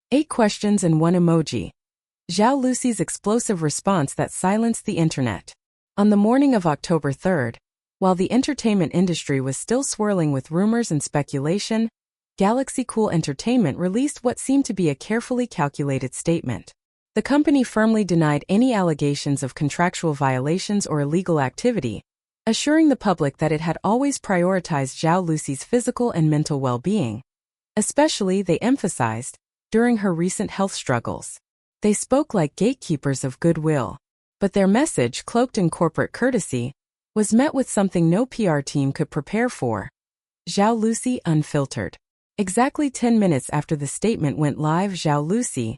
8 questions and 1 emoji. Zhao Lusi's explosive response that silenced the internet. On the morning of October 3rd, while the entertainment industry was still swirling with rumors and speculation, Galaxy Cool Entertainment released what seemed to be a carefully calculated statement. The company firmly denied any allegations of contractual violations or illegal activity, assuring the public that it had always prioritized Zhao Lusi's physical and mental well-being. Especially, they emphasized, during her recent health struggles. They spoke like gatekeepers of goodwill. But their message, cloaked in corporate courtesy, was met with something no PR team could prepare for. Zhao Lusi unfiltered. Exactly 10 minutes after the statement went live, Zhao Lusi,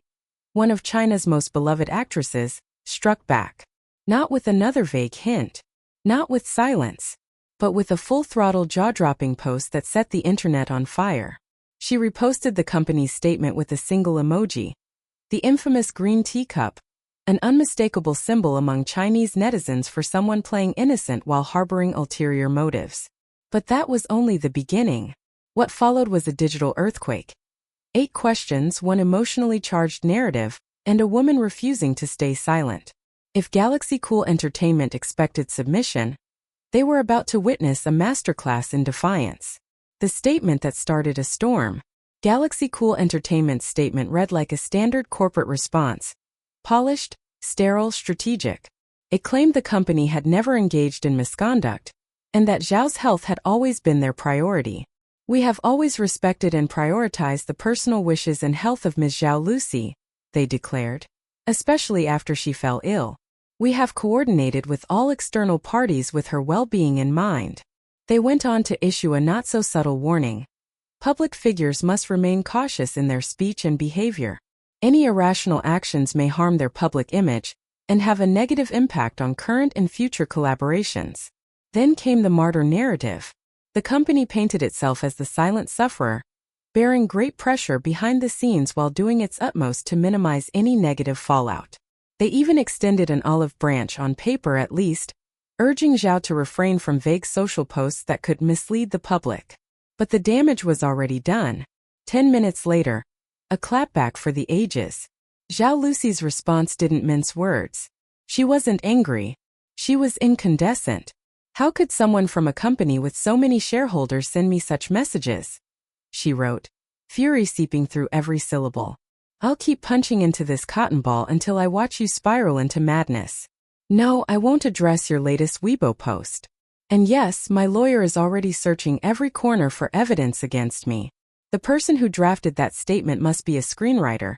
one of China's most beloved actresses, struck back. Not with another vague hint. Not with silence. But with a full-throttle jaw-dropping post that set the internet on fire. She reposted the company's statement with a single emoji. The infamous green teacup, an unmistakable symbol among Chinese netizens for someone playing innocent while harboring ulterior motives. But that was only the beginning. What followed was a digital earthquake. 8 questions, 1 emotionally charged narrative, and a woman refusing to stay silent. If Galaxy Cool Entertainment expected submission, they were about to witness a masterclass in defiance. The statement that started a storm. Galaxy Cool Entertainment's statement read like a standard corporate response. Polished, sterile, strategic. It claimed the company had never engaged in misconduct, and that Zhao's health had always been their priority. We have always respected and prioritized the personal wishes and health of Ms. Zhao Lusi, they declared. Especially after she fell ill. We have coordinated with all external parties with her well-being in mind. They went on to issue a not-so-subtle warning. Public figures must remain cautious in their speech and behavior. Any irrational actions may harm their public image and have a negative impact on current and future collaborations. Then came the martyr narrative. The company painted itself as the silent sufferer, bearing great pressure behind the scenes while doing its utmost to minimize any negative fallout. They even extended an olive branch, on paper at least, urging Zhao to refrain from vague social posts that could mislead the public. But the damage was already done. 10 minutes later, a clapback for the ages. Zhao Lusi's response didn't mince words. She wasn't angry. She was incandescent. How could someone from a company with so many shareholders send me such messages? She wrote, fury seeping through every syllable. I'll keep punching into this cotton ball until I watch you spiral into madness. No, I won't address your latest Weibo post. And yes, my lawyer is already searching every corner for evidence against me. The person who drafted that statement must be a screenwriter.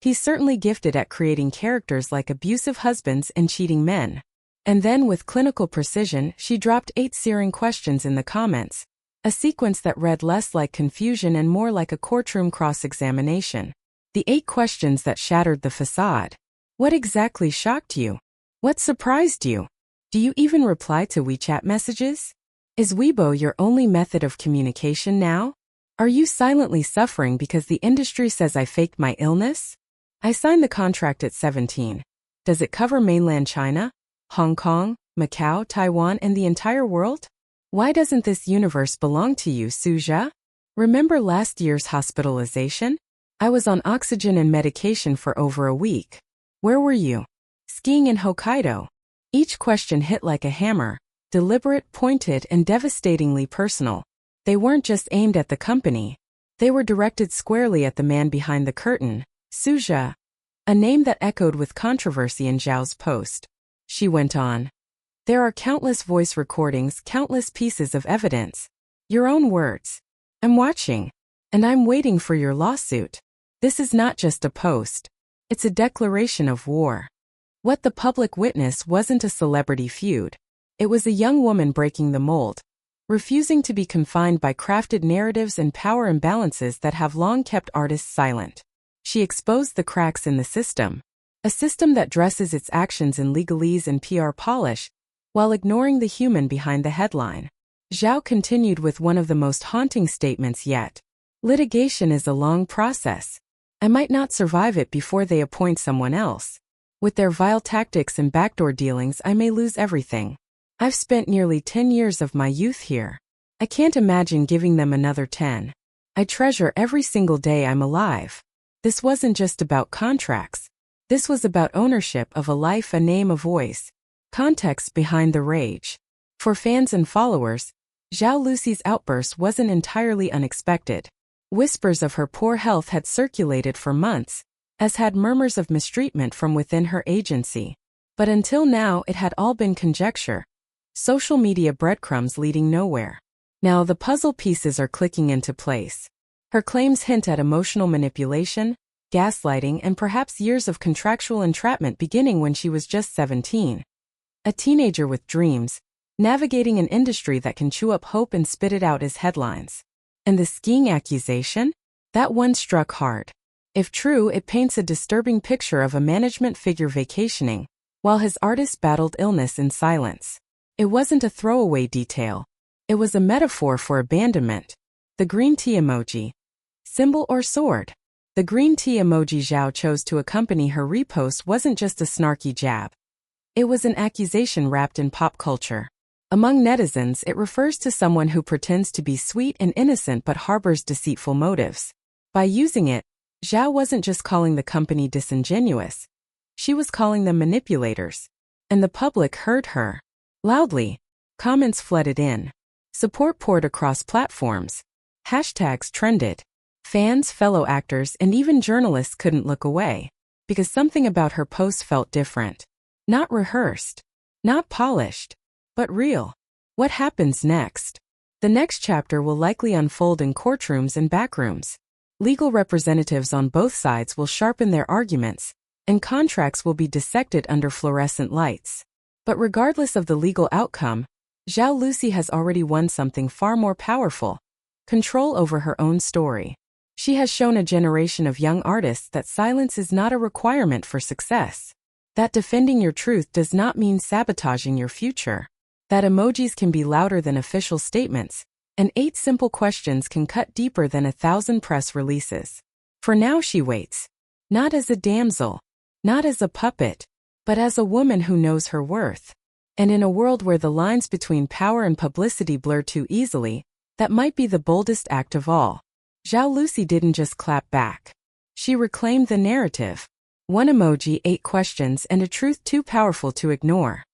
He's certainly gifted at creating characters like abusive husbands and cheating men. And then, with clinical precision, she dropped 8 searing questions in the comments, a sequence that read less like confusion and more like a courtroom cross-examination. The 8 questions that shattered the facade. What exactly shocked you? What surprised you? Do you even reply to WeChat messages? Is Weibo your only method of communication now? Are you silently suffering because the industry says I faked my illness? I signed the contract at 17. Does it cover mainland China, Hong Kong, Macau, Taiwan, and the entire world? Why doesn't this universe belong to you, Suja? Remember last year's hospitalization? I was on oxygen and medication for over a week. Where were you? Skiing in Hokkaido. Each question hit like a hammer, deliberate, pointed, and devastatingly personal. They weren't just aimed at the company. They were directed squarely at the man behind the curtain, Suja, a name that echoed with controversy in Zhao's post. She went on. There are countless voice recordings, countless pieces of evidence. Your own words. I'm watching. And I'm waiting for your lawsuit. This is not just a post. It's a declaration of war. What the public witnessed wasn't a celebrity feud. It was a young woman breaking the mold, refusing to be confined by crafted narratives and power imbalances that have long kept artists silent. She exposed the cracks in the system, a system that dresses its actions in legalese and PR polish, while ignoring the human behind the headline. Zhao continued with one of the most haunting statements yet. Litigation is a long process. I might not survive it before they appoint someone else. With their vile tactics and backdoor dealings, I may lose everything. I've spent nearly 10 years of my youth here. I can't imagine giving them another 10. I treasure every single day I'm alive. This wasn't just about contracts. This was about ownership of a life, a name, a voice. Context behind the rage. For fans and followers, Zhao Lusi's outburst wasn't entirely unexpected. Whispers of her poor health had circulated for months, as had murmurs of mistreatment from within her agency. But until now it had all been conjecture. Social media breadcrumbs leading nowhere. Now the puzzle pieces are clicking into place. Her claims hint at emotional manipulation, gaslighting, and perhaps years of contractual entrapment beginning when she was just 17. A teenager with dreams, navigating an industry that can chew up hope and spit it out as headlines. And the skiing accusation? That one struck hard. If true, it paints a disturbing picture of a management figure vacationing, while his artist battled illness in silence. It wasn't a throwaway detail. It was a metaphor for abandonment. The green tea emoji. Symbol or sword? The green tea emoji Zhao chose to accompany her repost wasn't just a snarky jab. It was an accusation wrapped in pop culture. Among netizens, it refers to someone who pretends to be sweet and innocent but harbors deceitful motives. By using it, Zhao wasn't just calling the company disingenuous. She was calling them manipulators. And the public heard her. Loudly. Comments flooded in. Support poured across platforms. Hashtags trended. Fans, fellow actors, and even journalists couldn't look away. Because something about her post felt different. Not rehearsed. Not polished. But real. What happens next? The next chapter will likely unfold in courtrooms and backrooms. Legal representatives on both sides will sharpen their arguments, and contracts will be dissected under fluorescent lights. But regardless of the legal outcome, Zhao Lusi has already won something far more powerful: control over her own story. She has shown a generation of young artists that silence is not a requirement for success. That defending your truth does not mean sabotaging your future. That emojis can be louder than official statements, and 8 simple questions can cut deeper than 1,000 press releases. For now she waits. Not as a damsel, not as a puppet, but as a woman who knows her worth. And in a world where the lines between power and publicity blur too easily, that might be the boldest act of all. Zhao Lusi didn't just clap back. She reclaimed the narrative. 1 emoji, 8 questions, and a truth too powerful to ignore.